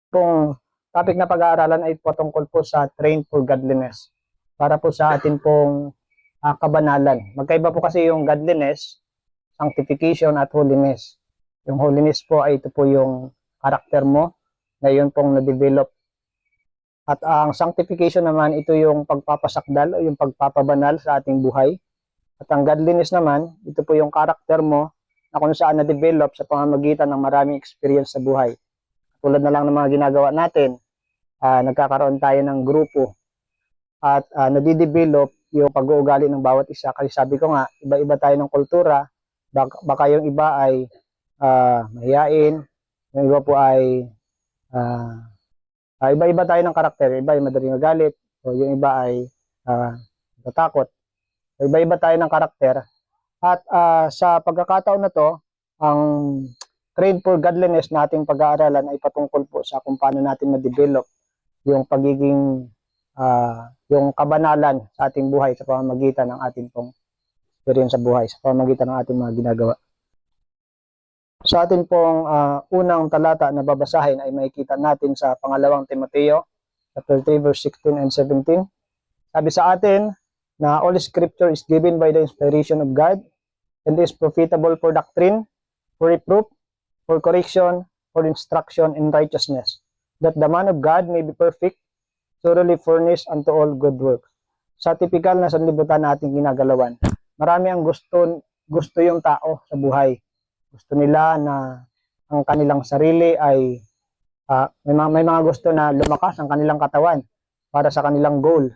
Pong topic na pag-aaralan ay patungkol po sa train for godliness. Para po sa atin pong kabanalan. Magkaiba po kasi yung godliness, sanctification at holiness. Yung holiness po ay ito po yung karakter mo na yun pong na-develop. At ang sanctification naman, ito yung pagpapasakdal o yung pagpapabanal sa ating buhay. At ang godliness naman, ito po yung karakter mo na kung saan na-develop sa pamamagitan ng maraming experience sa buhay. Tulad na lang ng mga ginagawa natin, nagkakaroon tayo ng grupo at nadidevelop yung pag-uugali ng bawat isa. Kasi sabi ko nga, iba-iba tayo ng kultura, baka yung iba ay mahiyain, yung iba po ay iba-iba tayo ng karakter, iba ay madaling magalit, o yung iba ay natakot. So, iba-iba tayo ng karakter. At sa pagkakataon na to, ang train for godliness na ating pag-aaralan ay patungkol po sa kung paano natin ma-develop yung pagiging yung kabanalan sa ating buhay sa pamamagitan ng ating pong experience sa buhay, sa pamamagitan ng ating mga ginagawa. Sa ating pong unang talata na babasahin ay makikita natin sa pangalawang Timoteo, chapter 3, verse 16 and 17. Sabi sa atin na all scripture is given by the inspiration of God and is profitable for doctrine, for reproof, for correction, for instruction in righteousness, that the man of God may be perfect, thoroughly furnished unto all good works. Sa typical na sanlibutan na ating ginagalawan, marami ang gusto yung tao sa buhay. Gusto nila na ang kanilang sarili ay may mga gusto na lumakas ang kanilang katawan para sa kanilang goal.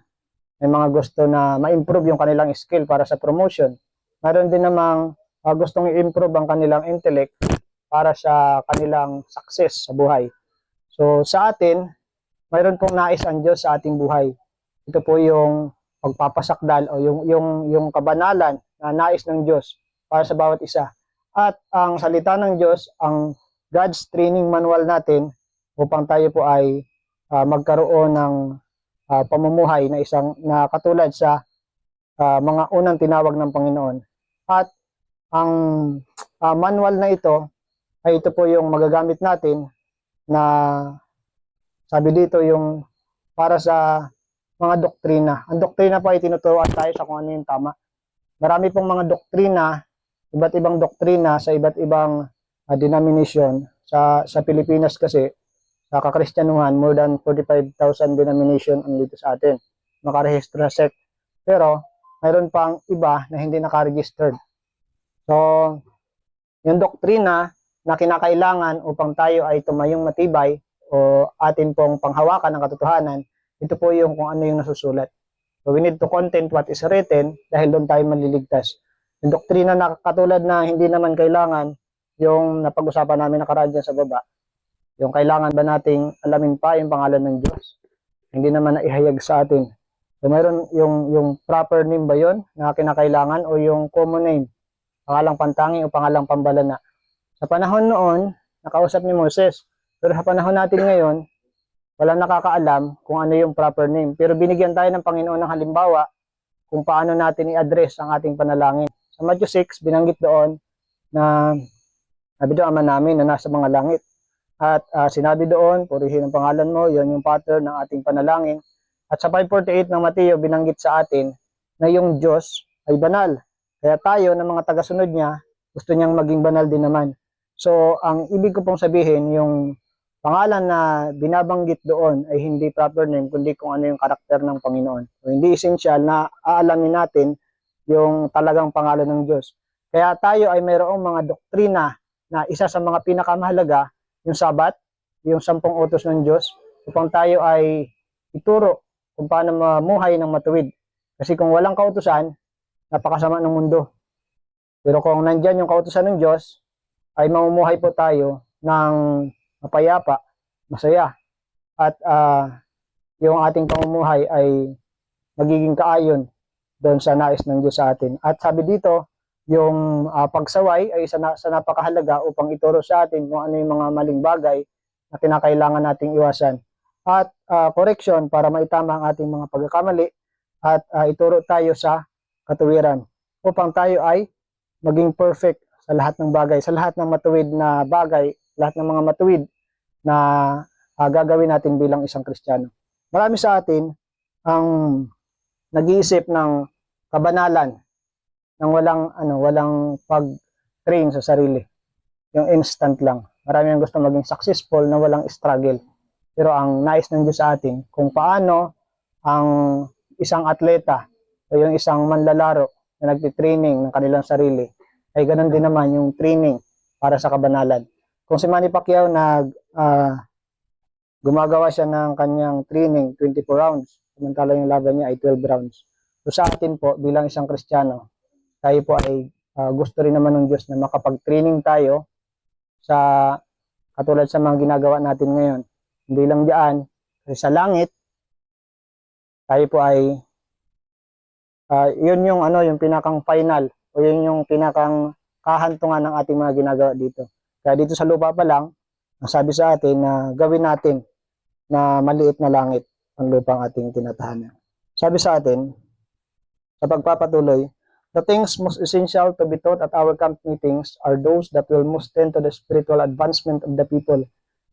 May mga gusto na ma-improve yung kanilang skill para sa promotion. Mayroon din namang gustong i-improve ang kanilang intellect para sa kanilang success sa buhay. So sa atin, mayroon pong nais ang Diyos sa ating buhay. Ito po yung pagpapasakdal o yung kabanalan na nais ng Diyos para sa bawat isa. At ang salita ng Diyos, ang God's training manual natin upang tayo po ay magkaroon ng pamumuhay na katulad sa mga unang tinawag ng Panginoon. At ang manual na ito ay ito po yung magagamit natin na sabi dito yung para sa mga doktrina. Ang doktrina po ay tinuturuan tayo sa kung ano yung tama. Marami pong mga doktrina, iba't ibang doktrina sa iba't ibang denomination. Sa Pilipinas kasi, sa kakristyanuhan, more than 45,000 denomination ang dito sa atin. Nakarehistro na sect. Pero, mayroon pang iba na hindi nakaregistered. So, yung doktrina na kinakailangan upang tayo ay tumayong matibay o atin pong panghawakan ng katotohanan, ito po yung kung ano yung nasusulat. So, we need to content what is written dahil doon tayo maliligtas. Yung doktrina na katulad na hindi naman kailangan yung napag-usapan namin nakaraan dyan sa baba, yung kailangan ba nating alamin pa yung pangalan ng Diyos? Hindi naman naihayag sa atin. So, mayroon yung proper name ba yun na kinakailangan o yung common name? Pangalang pantangi o pangalang pambalana? Sa panahon noon, nakausap ni Moses. Pero sa panahon natin ngayon, walang nakakaalam kung ano yung proper name. Pero binigyan tayo ng Panginoon ng halimbawa kung paano natin i-address ang ating panalangin. Sa Matthew 6, binanggit doon na sabi doon, Ama namin na nasa mga langit. At sinabi doon, purihin ang pangalan mo, yon yung pattern ng ating panalangin. At sa 5:48 ng Mateo, binanggit sa atin na yung Diyos ay banal. Kaya tayo, ng mga tagasunod niya, gusto niyang maging banal din naman. So, ang ibig ko pong sabihin, yung pangalan na binabanggit doon ay hindi proper name, kundi kung ano yung karakter ng Panginoon. So, hindi essential na aalamin natin yung talagang pangalan ng Diyos. Kaya tayo ay mayroong mga doktrina na isa sa mga pinakamahalaga, yung Sabat, yung 10 utos ng Diyos, upang tayo ay ituro kung paano mamuhay ng matuwid. Kasi kung walang kautusan, napakasama ng mundo. Pero kung nandyan yung kautusan ng Diyos, ay mamumuhay po tayo ng mapayapa, masaya, at yung ating pamumuhay ay magiging kaayon doon sa nais ng Diyos sa atin. At sabi dito, yung pagsaway ay isa sa napakahalaga upang ituro sa atin kung ano yung mga maling bagay na kinakailangan nating iwasan. At correction para maitama ang ating mga pagkakamali at ituro tayo sa katuwiran upang tayo ay maging perfect sa lahat ng bagay, sa lahat ng matuwid na bagay, lahat ng mga matuwid na gagawin natin bilang isang Kristiyano. Marami sa atin ang nag-iisip ng kabanalan ng walang pag-train sa sarili. Yung instant lang. Marami ang gusto maging successful na walang struggle. Pero ang nais ng Diyos sa atin, kung paano ang isang atleta o yung isang manlalaro na nagtitraining ng kanilang sarili, ay ganun din naman yung training para sa kabanalan. Kung si Manny Pacquiao gumagawa siya ng kanyang training 24 rounds, samantala yung laban niya ay 12 rounds. So sa atin po, bilang isang Kristiyano, tayo po ay gusto rin naman ng Diyos na makapag-training tayo sa katulad sa mga ginagawa natin ngayon. Hindi lang diyan, kasi sa langit, tayo po ay yun yung pinakang final o yun yung pinakang kahantungan ng ating mga ginagawa dito. Kaya dito sa lupa pa lang, ang sabi sa atin na gawin natin na maliit na langit ang lupang ating tinatahanan. Sabi sa atin, sa pagpapatuloy, the things most essential to be taught at our camp meetings are those that will most tend to the spiritual advancement of the people.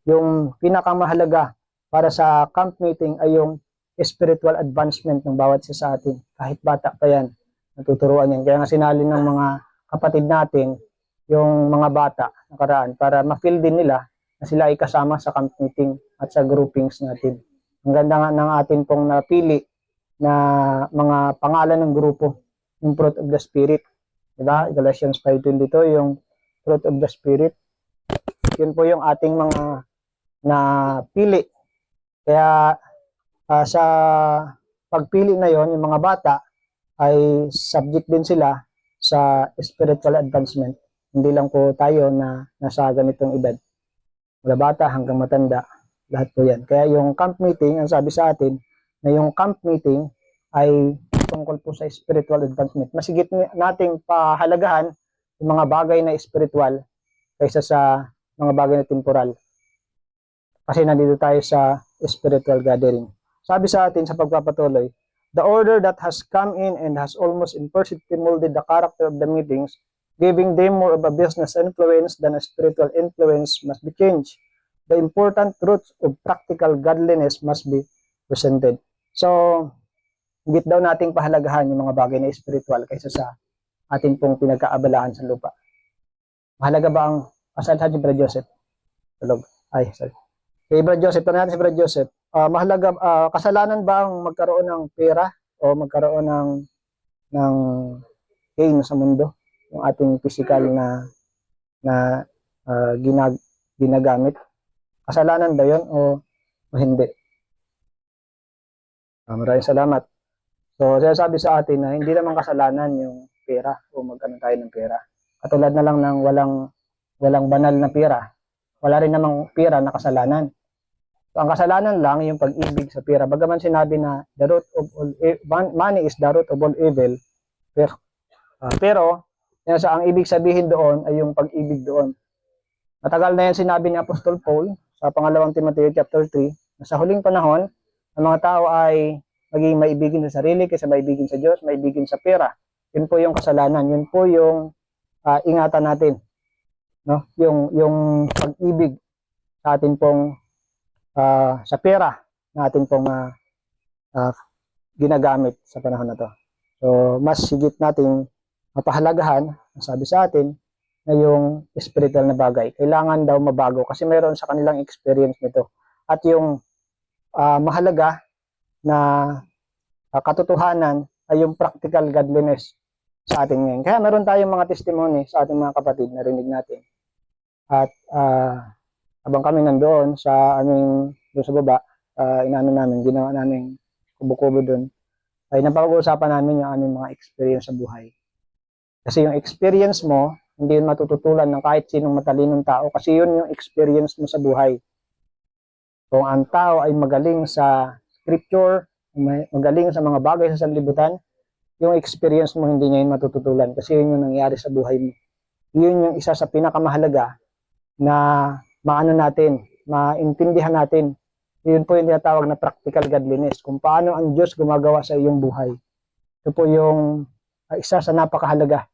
Yung pinakamahalaga para sa camp meeting ay yung spiritual advancement ng bawat isa sa atin. Kahit bata pa yan, natuturuan yan. Kaya nga sinali ng mga kapatid natin, yung mga bata nakaraan, para ma-feel din nila na sila ay kasama sa camp meeting at sa groupings natin. Ang ganda nga ng atin pong napili na mga pangalan ng grupo, yung fruit of the Spirit. Diba? Galatians 5:22, yung fruit of the Spirit. Yun po yung ating mga napili. Kaya sa pagpili na yon, yung mga bata ay subject din sila sa spiritual advancement. Hindi lang po tayo na nasa ganitong edad. Mula bata hanggang matanda, lahat po yan. Kaya yung camp meeting, ang sabi sa atin, na yung camp meeting ay tungkol po sa spiritual advancement. Masigit nating pahalagahan yung mga bagay na spiritual kaysa sa mga bagay na temporal. Kasi nandito tayo sa spiritual gathering. Sabi sa atin sa pagpapatuloy, the order that has come in and has almost imperceptibly molded the character of the meetings, giving them more of a business influence than a spiritual influence, must be changed. The important truths of practical godliness must be presented. So, higit daw nating pahalagahan yung mga bagay na spiritual kaysa sa atin pong pinagkaabalahan sa lupa. Mahalaga ba ang kasalanan si Brad Joseph? Tulog. Ay, sorry. Kay Brad Joseph, tanong natin si Brad Joseph. Mahalaga, kasalanan ba ang magkaroon ng pera o magkaroon ng gain sa mundo? Yung ating physical na ginagamit. Kasalanan ba yun o hindi? Maraming salamat. So, sinasabi sa atin na hindi naman kasalanan yung pera o mag-ano tayo ng pera. Katulad na lang ng walang banal na pera. Wala rin namang pera na kasalanan. So, ang kasalanan lang yung pag-ibig sa pera. Bagaman sinabi na the root of all money is the root of all evil. Pero ang ibig sabihin doon ay yung pag-ibig doon. Matagal na yan sinabi ni Apostol Paul sa pangalawang Timoteo chapter 3 na sa huling panahon, ang mga tao ay maging maibigin sa sarili kaysa maibigin sa Diyos, maibigin sa pera. Yun po yung kasalanan. Yun po yung ingatan natin. No? Yung pag-ibig sa atin pong sa pera na atin pong ginagamit sa panahon na to. So, mas higit nating mapahalagahan, sabi sa atin, na yung spiritual na bagay. Kailangan daw mabago kasi mayroon sa kanilang experience nito. At yung mahalaga na katotohanan ay yung practical godliness sa atin ngayon. Kaya meron tayong mga testimony sa ating mga kapatid na rinig natin. At habang kami nandoon doon sa baba, ginawa namin kubo-kubo doon, ay napag-uusapan namin yung aming mga experience sa buhay. Kasi yung experience mo, hindi yun matututulan ng kahit sinong matalinong tao kasi yun yung experience mo sa buhay. Kung ang tao ay magaling sa scripture, magaling sa mga bagay sa sanlibutan, yung experience mo hindi niya yun matututulan kasi yun yung nangyari sa buhay mo. Yun yung isa sa pinakamahalaga na maano natin, maintindihan natin. Yun po yung tinatawag na practical godliness, kung paano ang Diyos gumagawa sa iyong buhay. Ito po yung isa sa napakahalaga,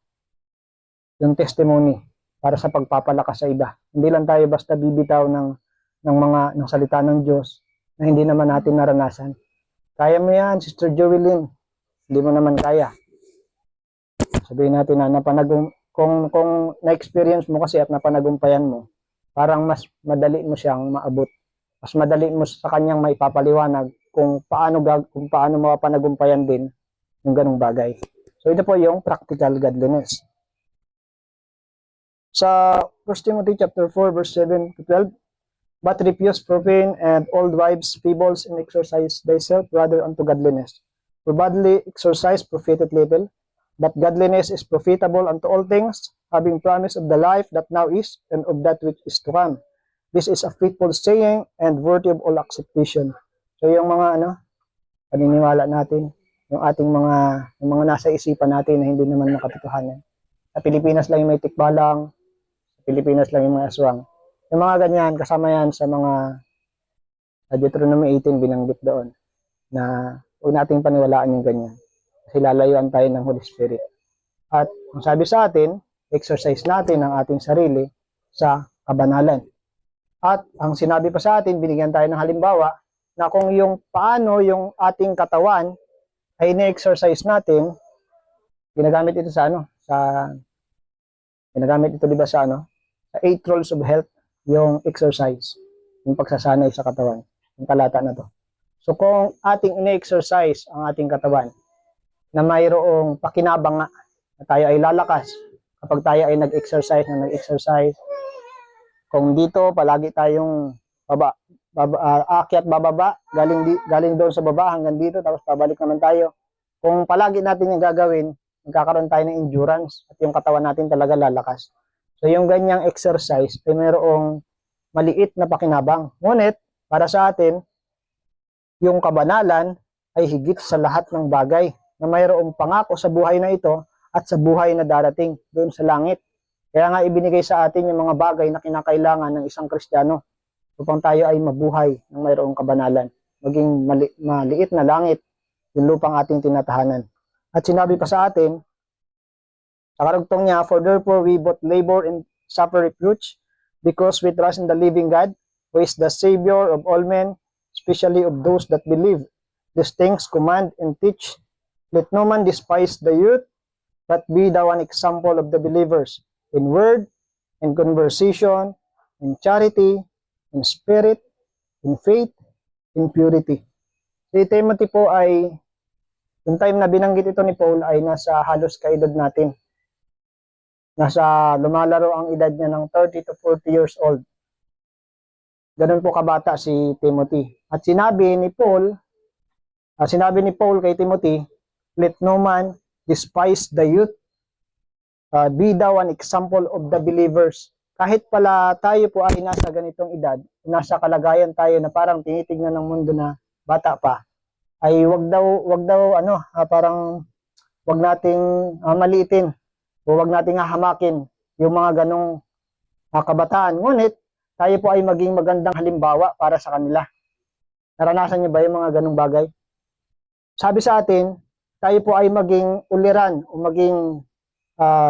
yung testimony para sa pagpapalakas sa iba. Hindi lang tayo basta bibitaw ng ng salita ng Diyos na hindi naman natin naranasan. Kaya mo yan, Sister Joelyn. Hindi mo naman kaya. Sabihin natin na kung na-experience mo kasi at napanagumpayan mo, parang mas madali mo siyang maabot. Mas madali mo sa kanyang maipapaliwanag kung paano mapanagumpayan din yung ganung bagay. So ito po yung practical godliness. Sa 1 Timothy chapter 4 verse 7 to 12, but refuse profane and old wives' fables, and exercise thyself rather unto godliness. For bodily exercise profiteth little, but godliness is profitable unto all things, having promise of the life that now is, and of that which is to come. This is a faithful saying, and worthy of all acceptation. So yung mga paniniwala natin, yung mga nasa isipan natin na hindi naman makatotohanan. Sa Pilipinas lang yung may tikbalang, sa Pilipinas lang yung mga aswang. Yung mga ganyan, kasama yan sa mga Deuteronomy 18 binanggit doon na huwag nating paniwalaan yung ganyan. Kasi lalayuan tayo ng Holy Spirit. At ang sabi sa atin, exercise natin ang ating sarili sa kabanalan. At ang sinabi pa sa atin, binigyan tayo ng halimbawa na kung yung paano yung ating katawan ay ine-exercise natin, ginagamit ito ginagamit ito di ba sa 8 rules of health, yung exercise, yung pagsasanay sa katawan, yung talata na to. So kung ating ine-exercise ang ating katawan na mayroong pakinabang nga, na tayo ay lalakas kapag tayo ay nag-exercise, kung dito palagi tayong aakyat bababa, galing doon sa baba hanggang dito, tapos pabalik naman tayo. Kung palagi natin yung gagawin, magkakaroon tayo ng endurance at yung katawan natin talaga lalakas. So yung ganyang exercise ay mayroong maliit na pakinabang. Ngunit para sa atin, yung kabanalan ay higit sa lahat ng bagay na mayroong pangako sa buhay na ito at sa buhay na darating doon sa langit. Kaya nga ibinigay sa atin yung mga bagay na kinakailangan ng isang Kristiyano upang tayo ay mabuhay ng mayroong kabanalan. Maging maliit na langit, yung lupang ating tinatahanan. At sinabi pa sa atin, sa karugtong niya, for therefore we both labor and suffer reproach, because we trust in the living God, who is the Savior of all men, especially of those that believe. These things command and teach. Let no man despise the youth, but be thou an example of the believers, in word, in conversation, in charity, in spirit, in faith, in purity. Si Timothy po ay, yung time na binanggit ito ni Paul ay nasa halos kaedad natin. Lumalaro ang edad niya ng 30 to 40 years old. Ganun po kabata si Timothy. At sinabi ni Paul kay Timothy, let no man despise the youth, be thou an example of the believers. Kahit pala tayo po ay nasa ganitong edad, nasa kalagayan tayo na parang tinitignan ng mundo na bata pa, ay wag nating maliitin o wag nating hahamakin yung mga ganong kabataan. Ngunit tayo po ay maging magandang halimbawa para sa kanila. Naranasan niyo ba yung mga ganong bagay? Sabi sa atin, tayo po ay maging uliran o maging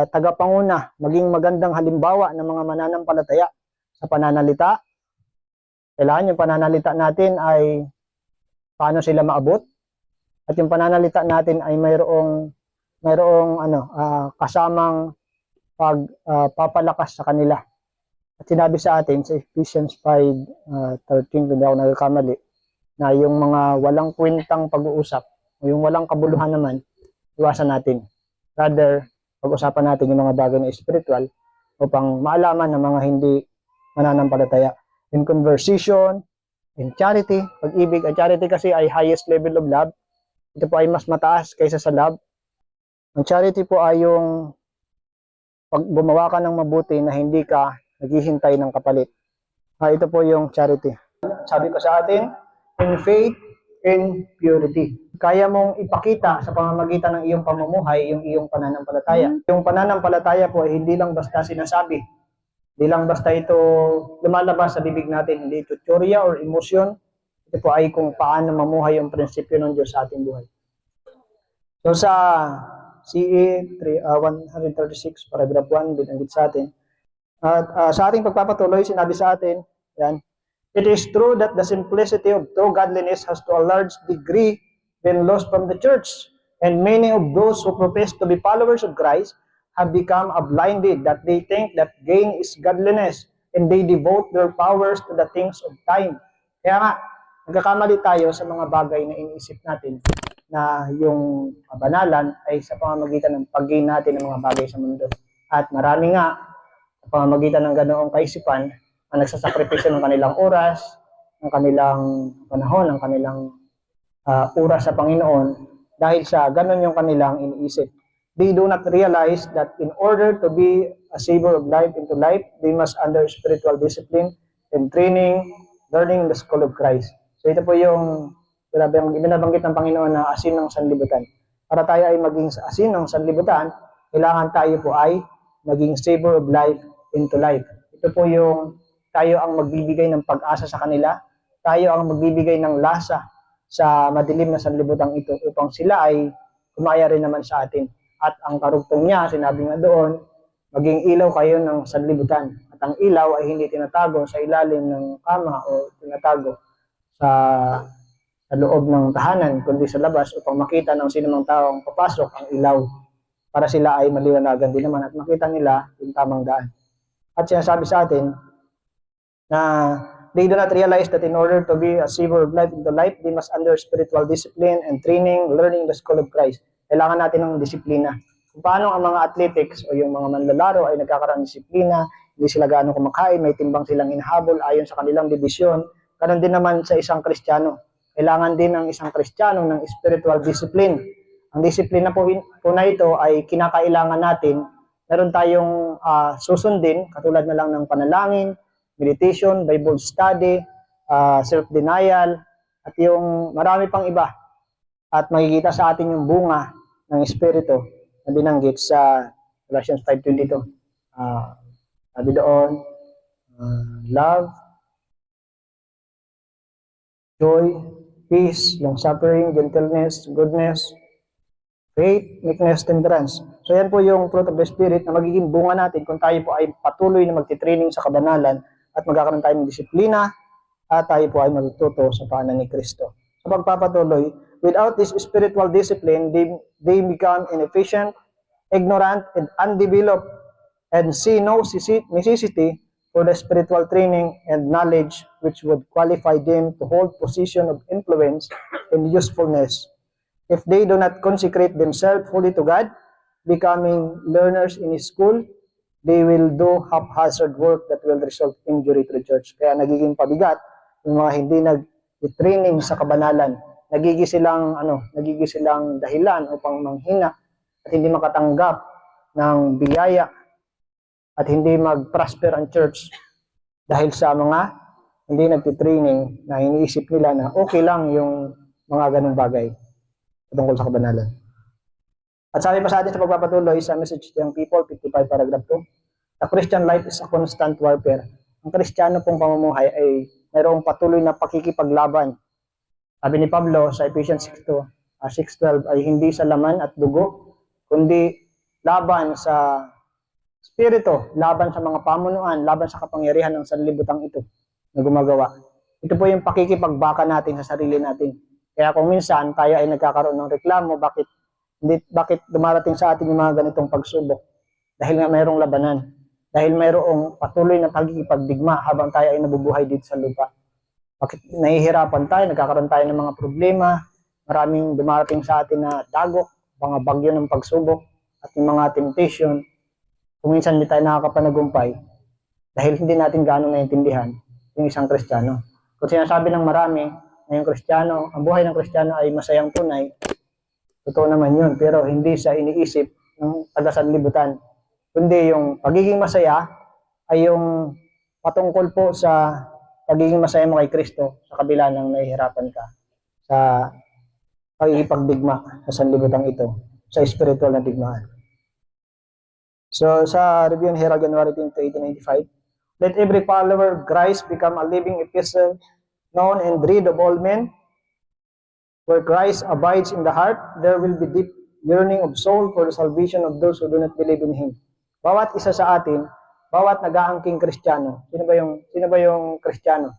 tagapanguna, maging magandang halimbawa ng mga mananampalataya sa pananalita. Kailangan yung pananalita natin ay paano sila maabot, at yung pananalita natin ay mayroong kasamang pagpapalakas sa kanila. At sinabi sa atin sa Ephesians 5:13, kung di ako nagkakamali, na yung mga walang kwentang pag-uusap o yung walang kabuluhan naman, iwasan natin. Rather, pag-usapan natin yung mga bagay na spiritual upang maalaman ng mga hindi mananampalataya. In conversation, in charity, pag-ibig at charity kasi ay highest level of love. Ito po ay mas mataas kaysa sa love. Ang charity po ay yung pag gumawa ka ng mabuti na hindi ka naghihintay ng kapalit. Ito po yung charity. Sabi ko sa atin, in faith, in purity. Kaya mong ipakita sa pamamagitan ng iyong pamumuhay yung iyong pananampalataya. Yung pananampalataya po ay hindi lang basta sinasabi. Hindi lang basta ito lumalabas sa bibig natin. Hindi ito teorya or emosyon. Ito po ay kung paano mamuhay yung prinsipyo ng Diyos sa ating buhay. So sa CE 136, paragraph 1, binanggit sa atin. At sa ating pagpapatuloy, sinabi sa atin, yan, It is true that the simplicity of true godliness has to a large degree been lost from the church, and many of those who profess to be followers of Christ have become blinded that they think that gain is godliness, and they devote their powers to the things of time. Kaya nga, nagkakamali tayo sa mga bagay na iniisip natin na yung kabanalan ay sa pamamagitan ng pag-gain natin ng mga bagay sa mundo. At marami nga, sa pamamagitan ng ganoong kaisipan, ang nagsasakripisyo ng kanilang oras, ng kanilang panahon, ng kanilang oras sa Panginoon, dahil sa ganon yung kanilang iniisip. They do not realize that in order to be a savior of life into life, they must under spiritual discipline and training, learning the school of Christ. So ito po yung binabanggit ng Panginoon na asin ng sanlibutan. Para tayo ay maging asin ng sanlibutan, kailangan tayo po ay maging savior of life into life. Ito po yung tayo ang magbibigay ng pag-asa sa kanila, tayo ang magbibigay ng lasa sa madilim na sanlibutan ito upang sila ay kumaya rin naman sa atin. At ang karugtong niya, sinabi nga doon, maging ilaw kayo ng sanlibutan. At ang ilaw ay hindi tinatago sa ilalim ng kama o tinatago sa loob ng tahanan, kundi sa labas upang makita ng sinumang taong papasok ang ilaw para sila ay maliwanagan din naman at makita nila yung tamang daan. At sinasabi sa atin na they do not realize that in order to be a savior of life into life, they must under spiritual discipline and training, learning the school of Christ. Kailangan natin ng disiplina. Kung paano ang mga athletics o yung mga manlalaro ay nagkakaroon ng disiplina, hindi sila gaano kumakain, may timbang silang inahabol ayon sa kanilang dibisyon, kanon din naman sa isang Kristiyano. Kailangan din ng isang Kristiyano ng spiritual discipline. Ang disiplina po na ito ay kinakailangan natin. Meron tayong susundin, katulad na lang ng panalangin, meditation, Bible study, self-denial, at yung marami pang iba. At makikita sa atin yung bunga ng Espiritu na binanggit sa Galatians 5:22. Sabi doon, love, joy, peace, long-suffering, gentleness, goodness, faith, meekness, temperance. So yan po yung fruit of the Spirit na magiging bunga natin kung tayo po ay patuloy na magtitraining sa kabanalan at magkakaroon tayo ng disiplina at tayo po ay matututo sa paanan ni Kristo. Sa pagpapatuloy, without this spiritual discipline, they become inefficient, ignorant, and undeveloped, and see no necessity for the spiritual training and knowledge which would qualify them to hold position of influence and usefulness. If they do not consecrate themselves fully to God, becoming learners in His school, they will do haphazard work that will result in injury to the church. Kaya nagiging pabigat yung mga hindi nag-training sa kabanalan. Nagiging silang dahilan upang manghina at hindi makatanggap ng biyaya at hindi mag-prosper ang church dahil sa mga hindi nagtitraining na iniisip nila na okay lang yung mga ganung bagay tungkol sa kabanalan. At sabi pa sa atin sa pagpapatuloy sa Message to Young People, 55 paragraph 2, the Christian life is a constant warfare. Ang Kristiyano pong pamumuhay ay mayroong patuloy na pakikipaglaban. Sabi ni Pablo sa Ephesians 6:12 ay hindi sa laman at dugo, kundi laban sa Espiritu, laban sa mga pamunuan, laban sa kapangyarihan ng sanlibutan ito na gumagawa. Ito po yung pakikipagbaka natin sa sarili natin. Kaya kung minsan tayo ay nagkakaroon ng reklamo, bakit dumarating sa atin yung mga ganitong pagsubok? Dahil nga mayroong labanan. Dahil mayroong patuloy na pagkikipagdigma habang tayo ay nabubuhay dito sa lupa. Bakit nahihirapan tayo, nagkakaroon tayo ng mga problema, maraming dumarating sa atin na dagok, mga bagyo ng pagsubok, at yung mga temptation. Kung minsan hindi tayo nakakapanagumpay, dahil hindi natin gaano naiintindihan yung isang Kristiyano. Kung sinasabi ng marami na yung Kristiyano, ang buhay ng Kristiyano ay masayang tunay, totoo naman yun, pero hindi sa iniisip ng taga-sanlibutan. Kundi yung pagiging masaya ay yung patungkol po sa pagiging masaya mo kay Kristo sa kabila ng nahihirapan ka sa pagkikipagdigma sa sanlibutan ito, sa spiritual na digmaan. So sa Review and Herald, January 10 to 1895, let every follower of Christ become a living epistle, known and read of all men. Where Christ abides in the heart, there will be deep yearning of soul for the salvation of those who do not believe in Him. Bawat isa sa atin, bawat nag-aangking Kristiyano, sino ba yung Kristiyano?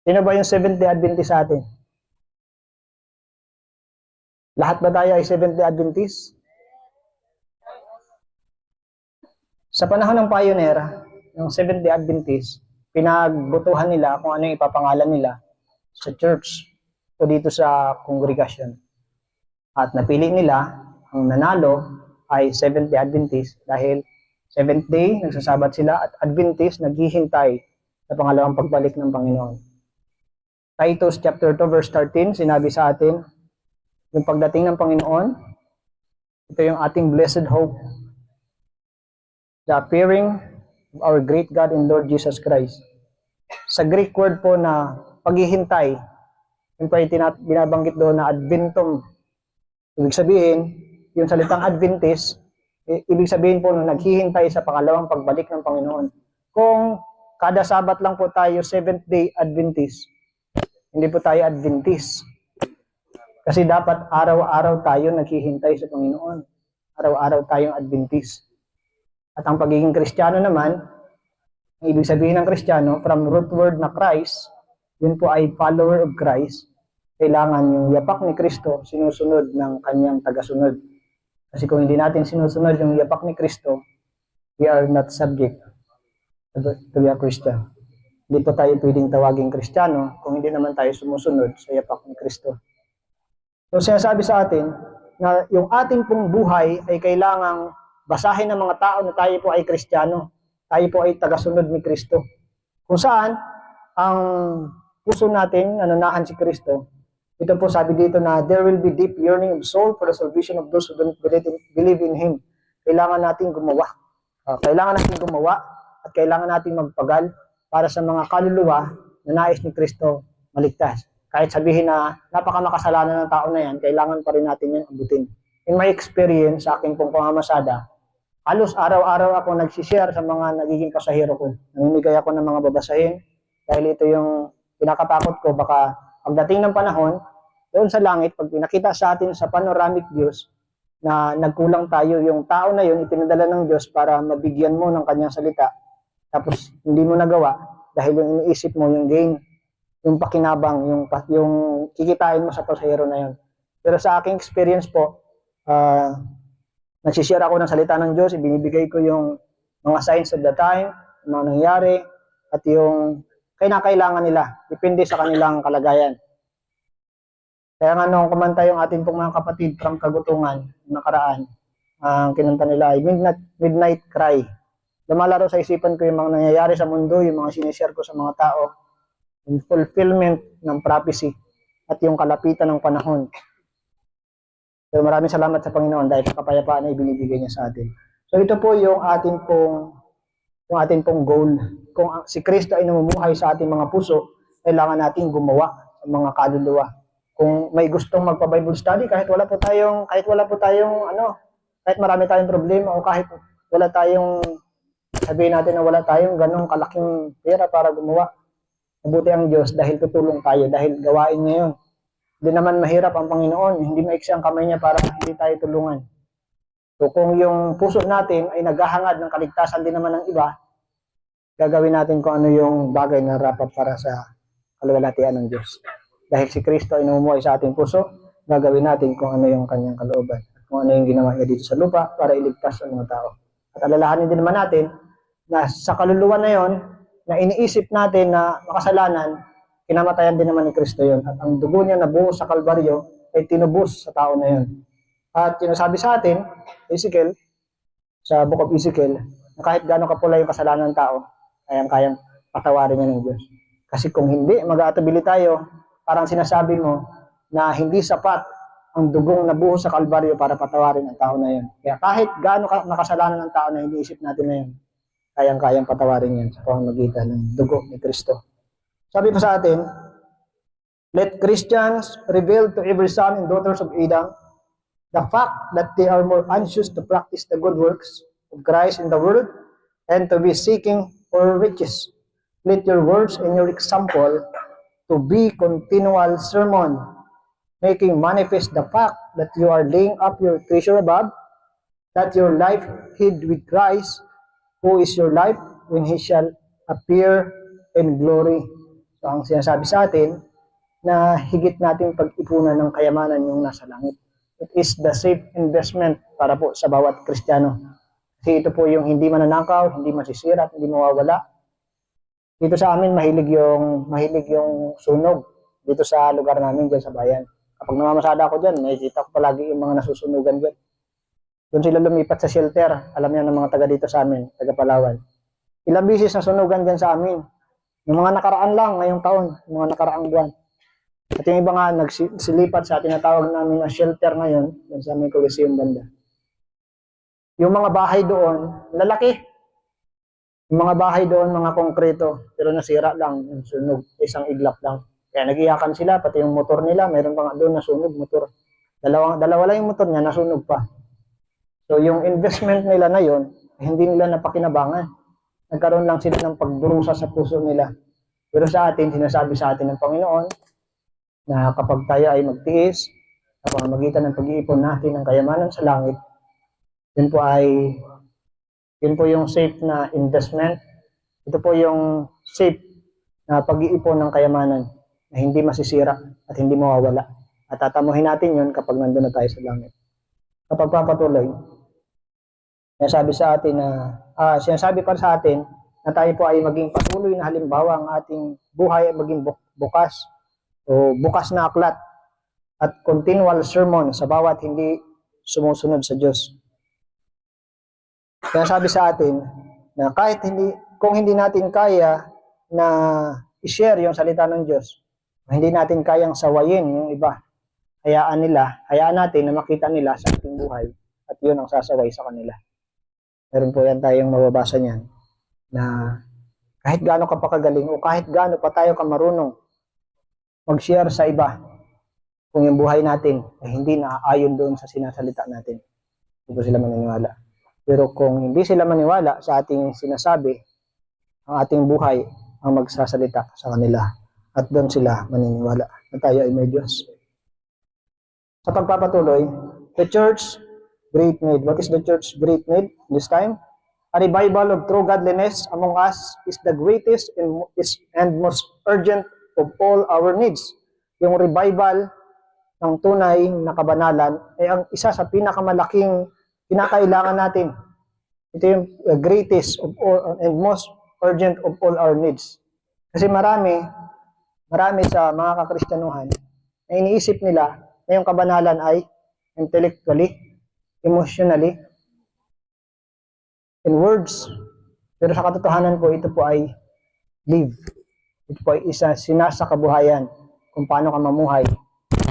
Sino ba yung Seventh-day Adventist sa atin? Lahat ba tayo ay Seventh-day Adventist? Sa panahon ng pioneer, ng Seventh-day Adventist, pinagbutuhan nila kung ano yung ipapangalan nila sa church o dito sa kongregasyon. At napili nila, ang nanalo ay Seventh-day Adventist dahil Seventh day, nagsasabat sila, at Adventist, naghihintay sa pangalawang pagbalik ng Panginoon. Titus chapter 2 verse 13, sinabi sa atin, yung pagdating ng Panginoon, ito yung ating blessed hope, the appearing of our great God and Lord Jesus Christ. Sa Greek word po na paghihintay, yung pa binabanggit doon na Adventum, ibig sabihin, yung salitang Adventist, ibig sabihin po na naghihintay sa pangalawang pagbalik ng Panginoon. Kung kada Sabat lang po tayo Seventh-day Adventist, hindi po tayo Adventist. Kasi dapat araw-araw tayo naghihintay sa Panginoon. Araw-araw tayong Adventist. At ang pagiging Kristiyano naman, ang ibig sabihin ng Kristiyano, from root word na Christ, yun po ay follower of Christ. Kailangan yung yapak ni Kristo sinusunod ng kanyang tagasunod. Kasi kung hindi natin sinusunod yung yapak ni Kristo, we are not subject to be a Christian. Hindi po tayo pwedeng tawaging Kristiyano kung hindi naman tayo sumusunod sa yapak ni Kristo. So sinasabi sa atin na yung ating pong buhay ay kailangang basahin ng mga tao na tayo po ay Kristiyano. Tayo po ay tagasunod ni Kristo. Kung saan ang puso natin nanunahan si Kristo, ito po sabi dito na there will be deep yearning of soul for the salvation of those who don't believe in Him. Kailangan natin gumawa. Kailangan natin gumawa at kailangan natin magpagal para sa mga kaluluwa na nais ni Kristo maligtas. Kahit sabihin na napakamakasalanan ng tao na yan, kailangan pa rin natin yan abutin. In my experience, sa aking pong pamamasada, halos araw-araw ako nagsishare sa mga nagiging pasahero ko. Namimigay ako ng mga babasahin dahil ito yung pinakatakot ko. Baka pagdating ng panahon, doon sa langit, pag pinakita sa atin sa panoramic views na nagkulang tayo, yung tao na yun ipinadala ng Diyos para mabigyan mo ng kanyang salita. Tapos hindi mo nagawa dahil yung iniisip mo, yung gain, yung pakinabang, yung kikitain mo sa pasahero na yun. Pero sa aking experience po, nagsishare ako ng salita ng Diyos, ibinibigay ko yung mga signs of the time, yung mga nangyari, at yung kailangan nila, depende sa kanilang kalagayan. Kaya nga nung kumanta yung ating pong mga kapatid from Kagutungan, nakaraan, ang kinanta nila ay Midnight Cry. Lumalaro sa isipan ko yung mga nangyayari sa mundo, yung mga sinishare ko sa mga tao, yung fulfillment ng prophecy, at yung kalapitan ng panahon. Pero maraming salamat sa Panginoon dahil sa kapayapaan na ibinibigay niya sa atin. So ito po yung ating pong goal. Kung si Kristo ay namumuhay sa ating mga puso, kailangan nating gumawa sa mga kaluluwa. Kung may gustong magpa-Bible study, kahit marami tayong problema o kahit wala tayong, sabihin natin na wala tayong ganong kalaking pera para gumawa. Mabuti ang Diyos dahil tutulong tayo, dahil gawain niya yun. Hindi naman mahirap ang Panginoon, hindi maiksi ang kamay niya para hindi tayo tulungan. So kung yung puso natin ay naghahangad ng kaligtasan din naman ng iba, gagawin natin kung ano yung bagay na rapat para sa kaluwalhatian ng Diyos. Dahil si Kristo ay namumuhay sa ating puso, gagawin natin kung ano yung kanyang kalooban. Kung ano yung ginawa niya dito sa lupa para iligtas ang mga tao. At alalahanin din naman natin na sa kaluluwa na yon, na iniisip natin na makasalanan, kinamatayan din naman ni Kristo yon. At ang dugo niya na buhos sa Kalbaryo ay tinubos sa tao na yon. At sinasabi sa atin, Ezekiel, sa Book of Ezekiel, na kahit gaano kapula yung kasalanan ng tao, kayang patawarin niya ng Diyos. Kasi kung hindi, mag-aatubili tayo, parang sinasabi mo na hindi sapat ang dugong nabuhos sa Kalbaryo para patawarin ang tao na yun. Kaya kahit gaano nakasalanan ng tao na iniisip natin na yun, kayang patawarin yan sa pamamagitan ng dugo ni Kristo. Sabi pa sa atin, let Christians reveal to every son and daughters of Adam the fact that they are more anxious to practice the good works of Christ in the world and to be seeking for riches. Let your words and your example to be continual sermon, making manifest the fact that you are laying up your treasure above, that your life hid with Christ, who is your life when He shall appear in glory. So, ang sinasabi sa atin na higit nating pag-ipunan ng kayamanan yung nasa langit. It is the safe investment para po sa bawat Kristiyano. Kasi ito po yung hindi mananakaw, hindi masisira, hindi mawawala. Dito sa amin mahilig yung sunog dito sa lugar namin diyan sa bayan. Kapag namamasada ako diyan, nakikita ko palagi yung mga nasusunugan diyan. Doon sila lumipat sa shelter. Alam niyo ng mga taga dito sa amin, taga Palawan. Ilang bisis na sunugan diyan sa amin. Yung mga nakaraan lang ngayong taon, yung mga nakaraang buwan. At yung iba nga nagsilipat sa tinatawag namin na shelter ngayon, dun sa aming Coliseum banda. Yung mga bahay doon, lalaki. Yung mga bahay doon, mga konkreto, pero nasira lang, yung sunog, isang iglap lang. Kaya nag-iyakan sila, pati yung motor nila, mayroon pa nga doon nasunog motor. Dalawa lang yung motor niya, nasunog pa. So yung investment nila na yun, hindi nila napakinabangan. Nagkaroon lang sila ng pagdurusa sa puso nila. Pero sa atin, sinasabi sa atin ng Panginoon, na kapag tayo ay magtiis, sa pamamagitan ng pag-iipon natin ng kayamanan sa langit, yun po yung safe na investment. Ito po yung safe na pag-iipon ng kayamanan na hindi masisira at hindi mawawala. At tatamuhin natin yun kapag nandun na tayo sa langit. Kapag papatuloy, sinasabi para sa atin na tayo po ay maging patuloy na halimbawa ang ating buhay ay maging bukas o bukas na aklat at continual sermon sa bawat hindi sumusunod sa Diyos. Kaya sabi sa atin na kung hindi natin kaya na i-share yung salita ng Diyos, hindi natin kayang sawayin yung iba, hayaan natin na makita nila sa ating buhay at yun ang sasaway sa kanila. Meron po yan tayong mababasa niyan na kahit gaano ka pa kagaling o kahit gaano pa tayo ka marunong mag-share sa iba kung yung buhay natin ay hindi naaayon doon sa sinasalita natin, hindi po sila maniniwala. Pero kung hindi sila maniwala sa ating sinasabi, ang ating buhay ang magsasalita sa kanila at doon sila maniniwala na tayo ay may Diyos. Sa pagpapatuloy, the church great need. What is the church great need this time? A revival of true godliness among us is the greatest and most urgent of all our needs. Yung revival ng tunay na kabanalan ay ang isa sa pinakamalaking kinakailangan natin. Ito yung greatest of all and most urgent of all our needs. Kasi marami sa mga kakristyanuhan na iniisip nila na yung kabanalan ay intellectually, emotionally, in words. Pero sa katotohanan po, ito po ay live. Ito po ay isa sinasa kabuhayan kung paano ka mamuhay.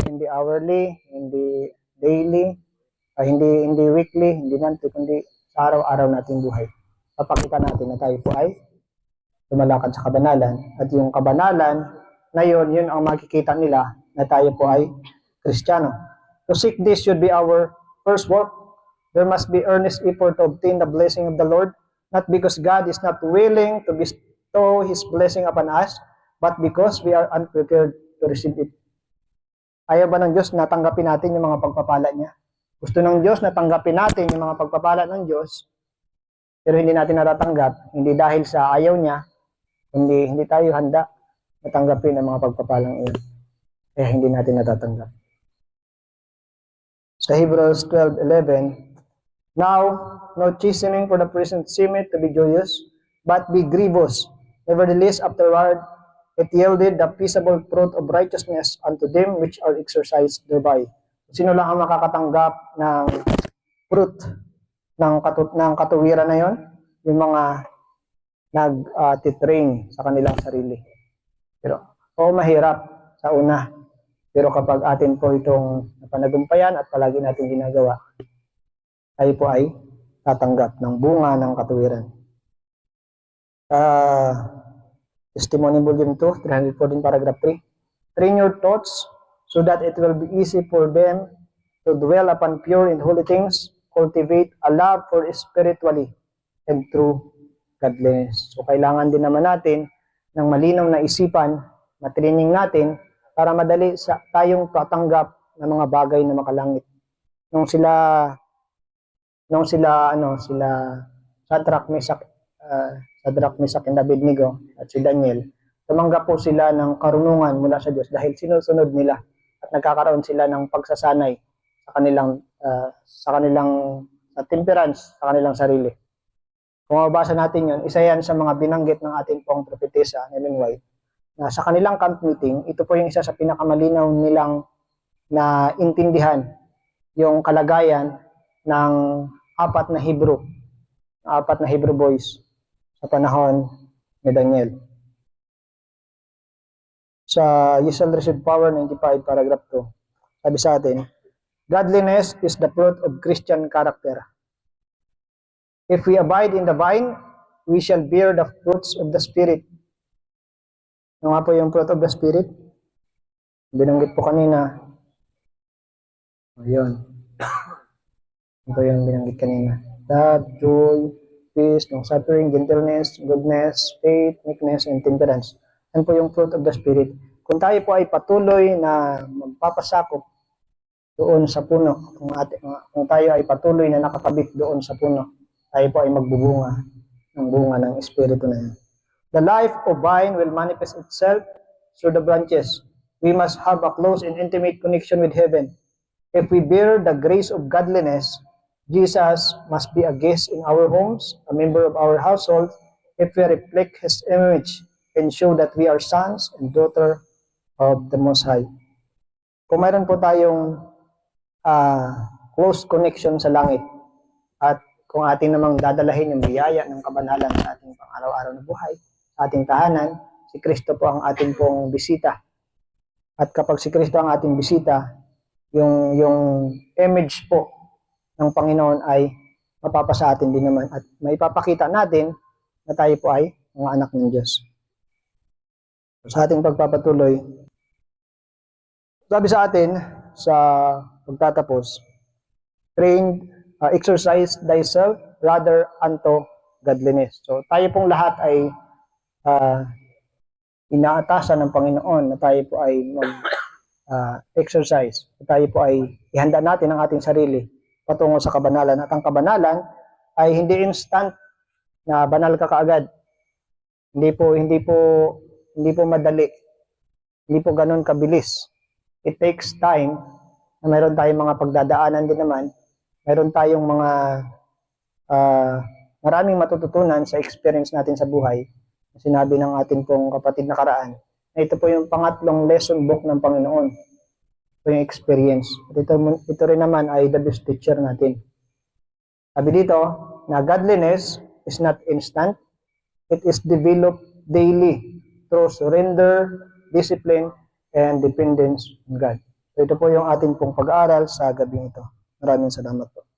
Hindi hourly, hindi daily, hindi weekly, hindi monthly, kundi sa araw-araw nating buhay. Papakita natin na tayo po ay lumalakad sa kabanalan. At yung kabanalan na yun ang makikita nila na tayo po ay Kristiyano. To seek this should be our first work. There must be earnest effort to obtain the blessing of the Lord, not because God is not willing to bestow His blessing upon us, but because we are unprepared to receive it. Ayaw ba ng Diyos na tanggapin natin yung mga pagpapala niya? Gusto ng Diyos na tanggapin natin yung mga pagpapala ng Diyos, pero hindi natin natatanggap, hindi dahil sa ayaw niya, hindi tayo handa na tanggapin ang mga pagpapalang iyon. Kaya hindi natin natatanggap. Sa Hebrews 12:11, now, no chastening for the present seemeth to be joyous, but be grievous. Nevertheless, afterward, it yielded the peaceable fruit of righteousness unto them which are exercised thereby. Sino lang ang makakatanggap ng fruit ng katuwiran na yon? Yung mga nag-titrain sa kanilang sarili. Pero, mahirap sa una. Pero kapag atin po itong napanagumpayan at palagi natin ginagawa, tayo po ay tatanggap ng bunga ng katuwiran. Testimony Volume 2, 314 paragraph 3. Train your thoughts so that it will be easy for them to dwell upon pure and holy things, cultivate a love for spiritually and true godliness. So kailangan din naman natin ng malinaw na isipan, na training natin para madali tayong tatanggap ng mga bagay na makalangit. Nung sila Shadrach, Meshach, and Abednego at si Daniel, tumanggap po sila ng karunungan mula sa Diyos dahil sinusunod nila at nagkakaroon sila ng pagsasanay sa kanilang temperance, sa kanilang sarili. Kung mabasa natin yun, isa yan sa mga binanggit ng ating pong propetesa, Ellen White, na sa kanilang camp meeting, ito po yung isa sa pinakamalinaw nilang na intindihan yung kalagayan ng apat na Hebrew boys sa panahon ni Daniel. Sa You Shall Receive Power 95 paragraph 2, sabi sa atin, godliness is the fruit of Christian character. If we abide in the vine, we shall bear the fruits of the Spirit. Ano nga po yung fruit of the Spirit? Binanggit po kanina. Ayun. Ito yung binanggit kanina. Love, joy, peace, long-suffering, gentleness, goodness, faith, meekness, and temperance. Yan po yung fruit of the Spirit. Kung tayo po ay patuloy na magpapasakop doon sa puno, kung tayo ay patuloy na nakakabit doon sa puno, tayo po ay magbubunga ng bunga ng Espiritu na yan. The life of vine will manifest itself through the branches. We must have a close and intimate connection with heaven. If we bear the grace of godliness, Jesus must be a guest in our homes, a member of our household, if we reflect His image and show that we are sons and daughters of the Most High. Kung mayroon po tayong close connection sa langit, at kung ating namang dadalahin yung biyaya ng kabanalan sa ating pang-araw-araw na buhay, sa ating tahanan, si Kristo po ang ating pong bisita. At kapag si Kristo ang ating bisita, yung image po ng Panginoon ay mapapasa atin din naman at maipapakita natin na tayo po ay mga anak ng Diyos. Sa ating pagpapatuloy, sabi sa atin sa pagtatapos, exercise thyself rather unto godliness. So tayo pong lahat ay inaatasan ng Panginoon na tayo po ay mag-exercise. Tayo po ay ihanda natin ang ating sarili patungo sa kabanalan. At ang kabanalan ay hindi instant na banal ka kaagad. Hindi po madali. Hindi po ganoon kabilis. It takes time na mayroon tayong mga pagdadaanan din naman. Mayroon tayong mga maraming matututunan sa experience natin sa buhay. Sinabi ng ating pong kapatid na karaan, na ito po yung pangatlong lesson book ng Panginoon. Ito yung experience. At ito rin naman ay the best teacher natin. Sabi dito, na godliness is not instant. It is developed daily through surrender, discipline, and dependence on God. So ito po yung ating pong pag-aaral sa gabing ito. Maraming salamat po.